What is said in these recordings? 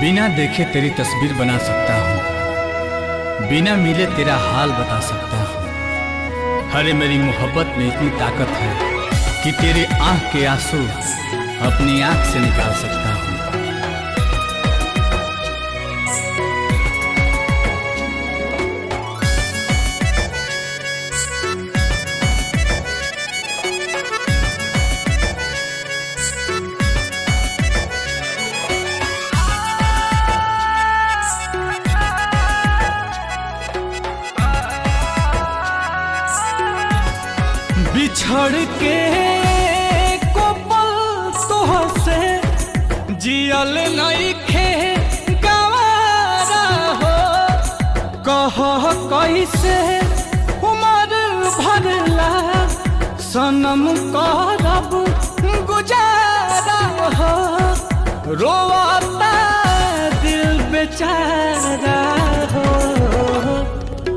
बिना देखे तेरी तस्वीर बना सकता हूँ, बिना मिले तेरा हाल बता सकता हूँ। अरे मेरी मोहब्बत में इतनी ताकत है कि तेरे आँख के आंसू अपनी आँख से निकाल सकता हूँ। बिछड़ के को पल तोहसे जियल नइखे गवारा हो। कह कैसे उमर भरला सनम करब गुजारा हो। रोता दिल बेचारा हो,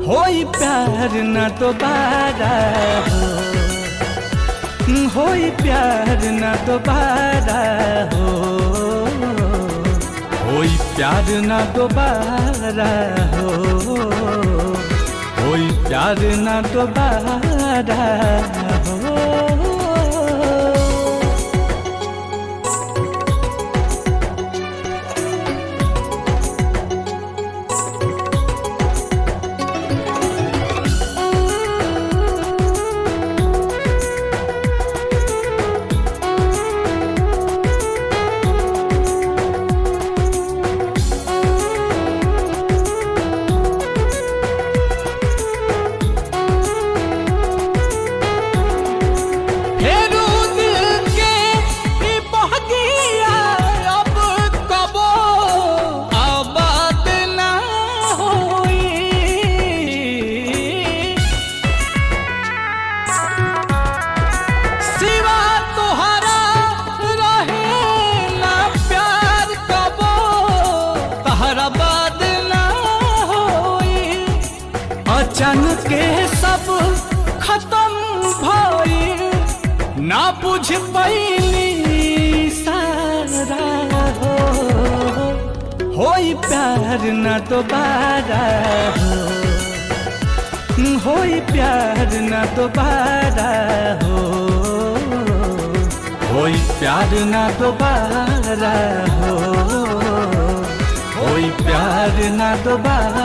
होई प्यार न दोबारा हो, होई प्यार न दोबारा हो, होई प्यार न दोबारा हो, होई प्यार न दोबारा हो। अचानक के सब खत्म भइल, ना बुझ पैली सारा हो। होई प्यार न दोबारा हो, होई प्यार न दोबारा हो, होई प्यार न दोबारा हो, होई प्यार न दोबारा